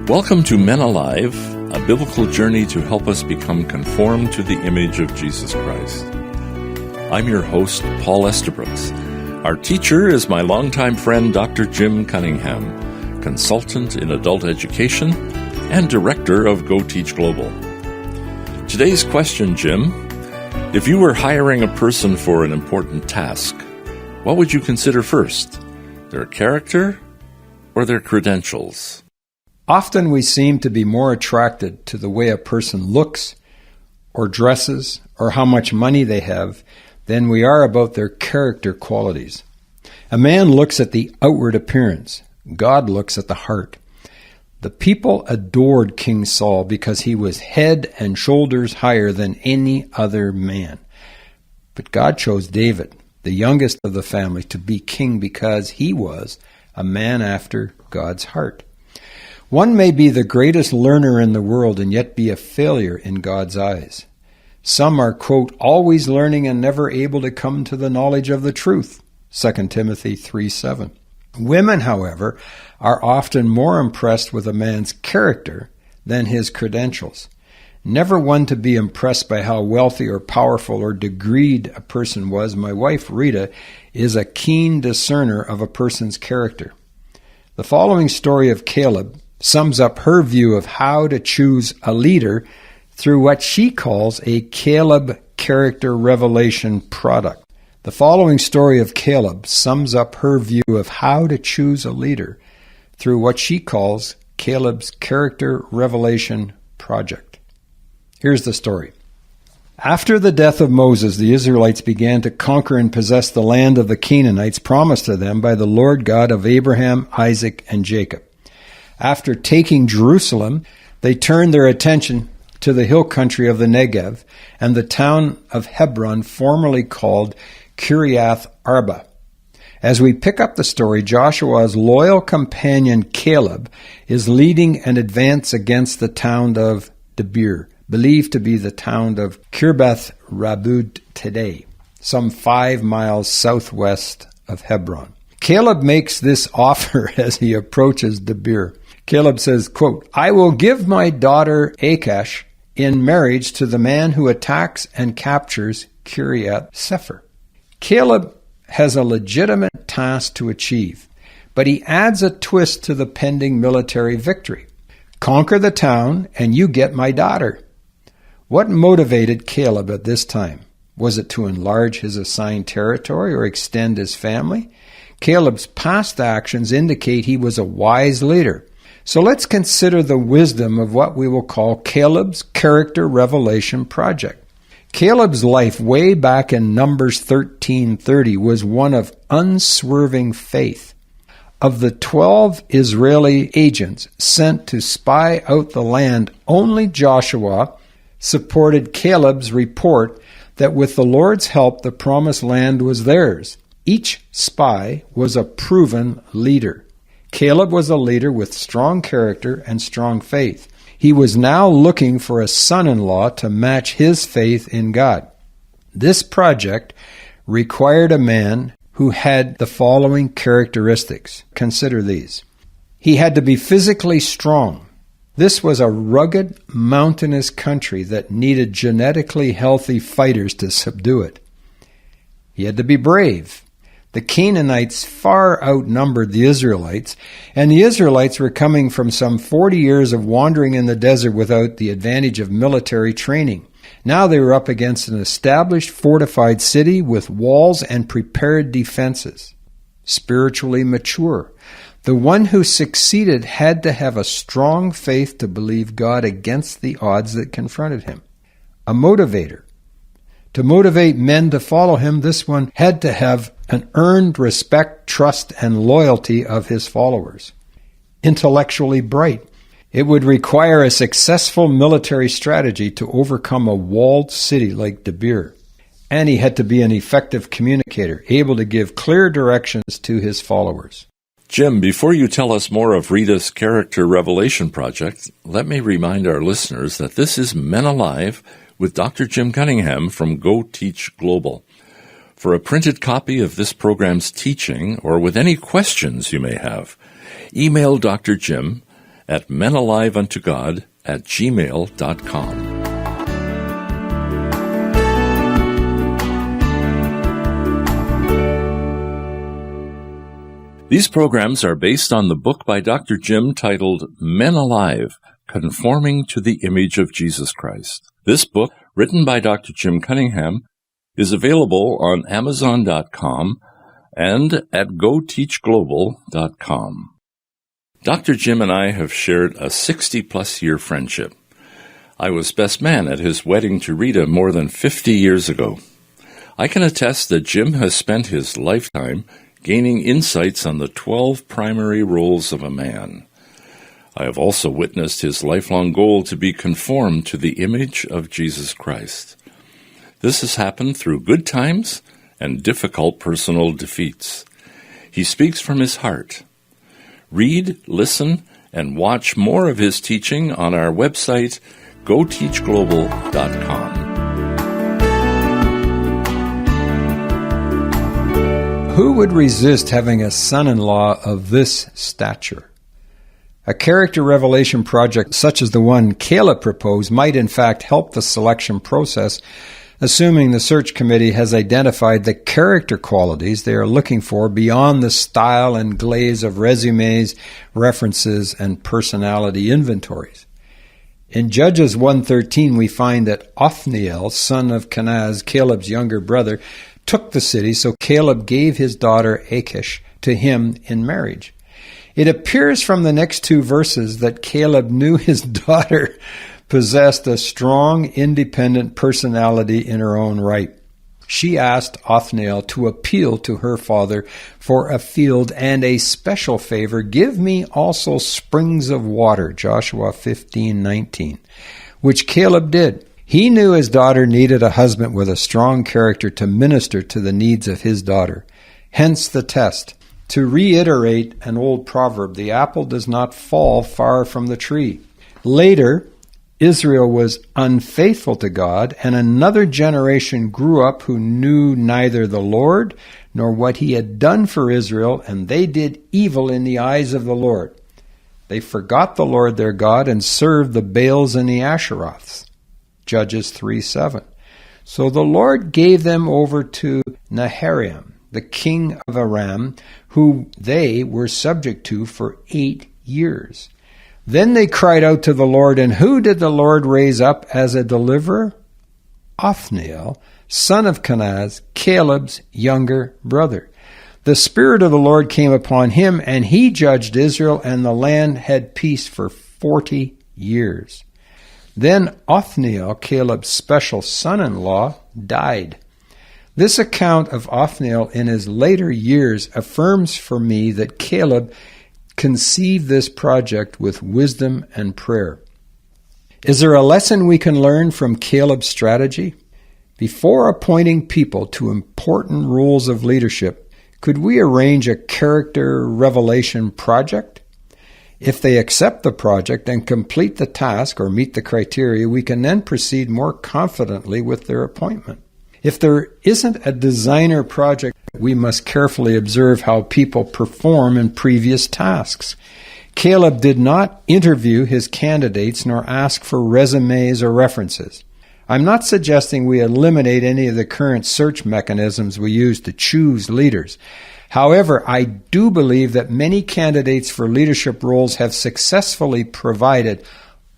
Welcome to Men Alive, a biblical journey to help us become conformed to the image of Jesus Christ. I'm your host, Paul Estabrooks. Our teacher is my longtime friend, Dr. Jim Cunningham, consultant in adult education and director of Go Teach Global. Today's question, Jim: if you were hiring a person for an important task, what would you consider first, their character or their credentials? Often we seem to be more attracted to the way a person looks or dresses or how much money they have than we are about their character qualities. A man looks at the outward appearance. God looks at the heart. The people adored King Saul because he was head and shoulders higher than any other man. But God chose David, the youngest of the family, to be king because he was a man after God's heart. One may be the greatest learner in the world and yet be a failure in God's eyes. Some are, quote, always learning and never able to come to the knowledge of the truth, 2 Timothy 3:7. Women, however, are often more impressed with a man's character than his credentials. Never one to be impressed by how wealthy or powerful or degreed a person was, my wife Rita is a keen discerner of a person's character. The following story of Caleb sums up her view of how to choose a leader through what she calls a Caleb character revelation product. The following story of Caleb sums up her view of how to choose a leader through what she calls Caleb's character revelation project. Here's the story. After the death of Moses, the Israelites began to conquer and possess the land of the Canaanites promised to them by the Lord God of Abraham, Isaac, and Jacob. After taking Jerusalem, they turned their attention to the hill country of the Negev and the town of Hebron, formerly called Kiriath Arba. As we pick up the story, Joshua's loyal companion Caleb is leading an advance against the town of Debir, believed to be the town of Kirbath Rabud today, some 5 miles southwest of Hebron. Caleb makes this offer as he approaches Debir. Caleb says, quote, I will give my daughter Achash in marriage to the man who attacks and captures Kiriath Sefer. Caleb has a legitimate task to achieve, but he adds a twist to the pending military victory. Conquer the town and you get my daughter. What motivated Caleb at this time? Was it to enlarge his assigned territory or extend his family? Caleb's past actions indicate he was a wise leader. So let's consider the wisdom of what we will call Caleb's character revelation project. Caleb's life way back in Numbers 13:30 was one of unswerving faith. Of the 12 Israeli agents sent to spy out the land, only Joshua supported Caleb's report that with the Lord's help the promised land was theirs. Each spy was a proven leader. Caleb was a leader with strong character and strong faith. He was now looking for a son-in-law to match his faith in God. This project required a man who had the following characteristics. Consider these. He had to be physically strong. This was a rugged, mountainous country that needed genetically healthy fighters to subdue it. He had to be brave. The Canaanites far outnumbered the Israelites, and the Israelites were coming from some 40 years of wandering in the desert without the advantage of military training. Now they were up against an established, fortified city with walls and prepared defenses. Spiritually mature. The one who succeeded had to have a strong faith to believe God against the odds that confronted him. A motivator. To motivate men to follow him, this one had to have an earned respect, trust, and loyalty of his followers. Intellectually bright. It would require a successful military strategy to overcome a walled city like Debir. And he had to be an effective communicator, able to give clear directions to his followers. Jim, before you tell us more of Rita's Character Revelation Project, let me remind our listeners that this is Men Alive with Dr. Jim Cunningham from Go Teach Global. For a printed copy of this program's teaching or with any questions you may have, email Dr. Jim at menaliveuntogod@gmail.com. These programs are based on the book by Dr. Jim titled Men Alive, Conforming to the Image of Jesus Christ. This book, written by Dr. Jim Cunningham, is available on Amazon.com and at GoTeachGlobal.com. Dr. Jim and I have shared a 60-plus year friendship. I was best man at his wedding to Rita more than 50 years ago. I can attest that Jim has spent his lifetime gaining insights on the 12 primary roles of a man. I have also witnessed his lifelong goal to be conformed to the image of Jesus Christ. This has happened through good times and difficult personal defeats. He speaks from his heart. Read, listen, and watch more of his teaching on our website, GoTeachGlobal.com. Who would resist having a son-in-law of this stature? A character revelation project such as the one Caleb proposed might in fact help the selection process, assuming the search committee has identified the character qualities they are looking for beyond the style and glaze of resumes, references, and personality inventories. In Judges 1:13, we find that Othniel, son of Kenaz, Caleb's younger brother, took the city, so Caleb gave his daughter Achish to him in marriage. It appears from the next two verses that Caleb knew his daughter possessed a strong, independent personality in her own right. She asked Othniel to appeal to her father for a field and a special favor. Give me also springs of water, Joshua 15:19, which Caleb did. He knew his daughter needed a husband with a strong character to minister to the needs of his daughter. Hence the test. To reiterate an old proverb, the apple does not fall far from the tree. Later, Israel was unfaithful to God, and another generation grew up who knew neither the Lord nor what he had done for Israel, and they did evil in the eyes of the Lord. They forgot the Lord their God and served the Baals and the Asheroths. Judges 3:7. So the Lord gave them over to Naharaim, the king of Aram, who they were subject to for 8 years. Then they cried out to the Lord, and who did the Lord raise up as a deliverer? Othniel, son of Kenaz, Caleb's younger brother. The Spirit of the Lord came upon him, and he judged Israel, and the land had peace for 40 years. Then Othniel, Caleb's special son-in-law, died. This account of Othniel in his later years affirms for me that Caleb conceived this project with wisdom and prayer. Is there a lesson we can learn from Caleb's strategy? Before appointing people to important roles of leadership, could we arrange a character revelation project? If they accept the project and complete the task or meet the criteria, we can then proceed more confidently with their appointment. If there isn't a designer project, we must carefully observe how people perform in previous tasks. Caleb did not interview his candidates nor ask for resumes or references. I'm not suggesting we eliminate any of the current search mechanisms we use to choose leaders. However, I do believe that many candidates for leadership roles have successfully provided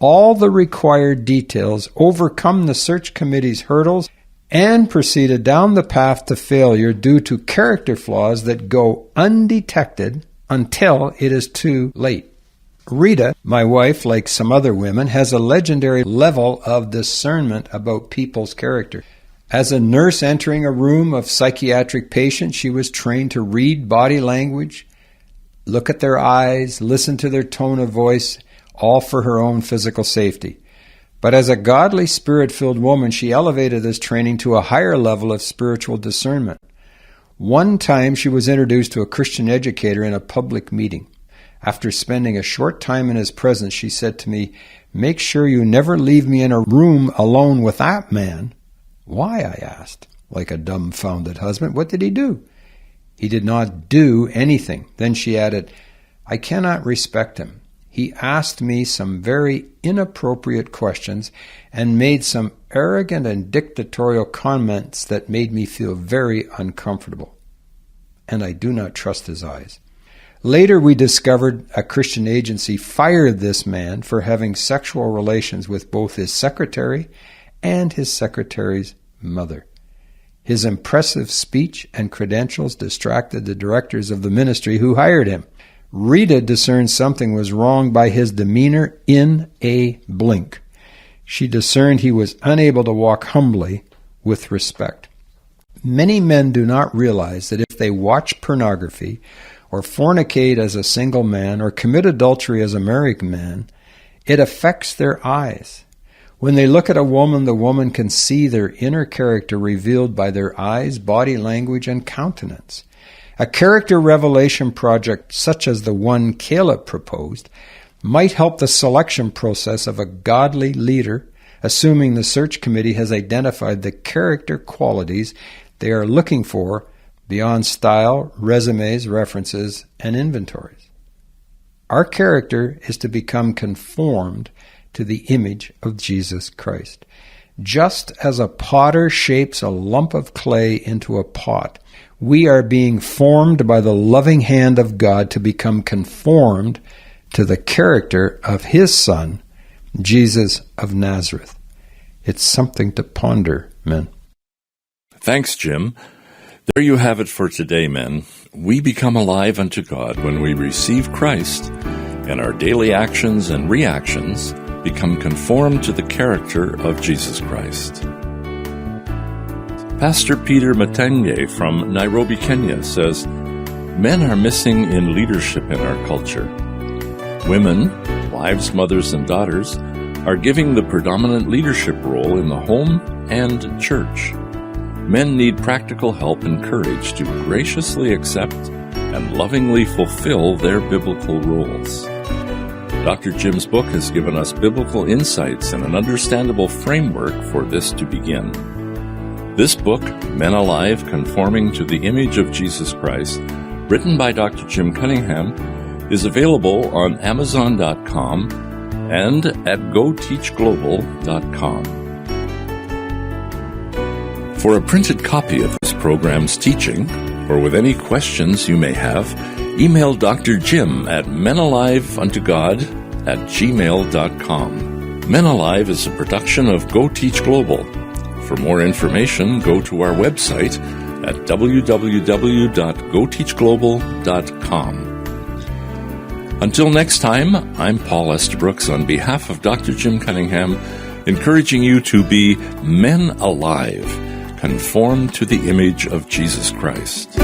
all the required details, overcome the search committee's hurdles, and proceeded down the path to failure due to character flaws that go undetected until it is too late. Rita, my wife, like some other women, has a legendary level of discernment about people's character. As a nurse entering a room of psychiatric patients, she was trained to read body language, look at their eyes, listen to their tone of voice, all for her own physical safety. But as a godly, spirit-filled woman, she elevated this training to a higher level of spiritual discernment. One time she was introduced to a Christian educator in a public meeting. After spending a short time in his presence, she said to me, "Make sure you never leave me in a room alone with that man." "Why?" I asked, like a dumbfounded husband. "What did he do?" "He did not do anything." Then she added, "I cannot respect him. he asked me some very inappropriate questions and made some arrogant and dictatorial comments that made me feel very uncomfortable. And I do not trust his eyes. Later, we discovered a Christian agency fired this man for having sexual relations with both his secretary and his secretary's mother. His impressive speech and credentials distracted the directors of the ministry who hired him. Rita discerned something was wrong by his demeanor in a blink. She discerned he was unable to walk humbly with respect. Many men do not realize that if they watch pornography or fornicate as a single man or commit adultery as a married man, it affects their eyes. When they look at a woman, the woman can see their inner character revealed by their eyes, body language, and countenance. A character revelation project such as the one Caleb proposed might help the selection process of a godly leader, assuming the search committee has identified the character qualities they are looking for beyond style, resumes, references, and inventories. Our character is to become conformed to the image of Jesus Christ. Just as a potter shapes a lump of clay into a pot, we are being formed by the loving hand of God to become conformed to the character of His Son, Jesus of Nazareth. It's something to ponder, men. Thanks, Jim. There you have it for today, men. We become alive unto God when we receive Christ, and our daily actions and reactions become conformed to the character of Jesus Christ. Pastor Peter Matenge from Nairobi, Kenya says, men are missing in leadership in our culture. Women, wives, mothers, and daughters, are giving the predominant leadership role in the home and church. Men need practical help and courage to graciously accept and lovingly fulfill their biblical roles. Dr. Jim's book has given us biblical insights and an understandable framework for this to begin. This book, Men Alive, Conforming to the Image of Jesus Christ, written by Dr. Jim Cunningham, is available on Amazon.com and at GoTeachGlobal.com. For a printed copy of this program's teaching, or with any questions you may have, email Dr. Jim at menaliveuntogod@gmail.com. Men Alive is a production of Go Teach Global. For more information, go to our website at www.goteachglobal.com. Until next time, I'm Paul Estabrooks on behalf of Dr. Jim Cunningham, encouraging you to be men alive, conformed to the image of Jesus Christ.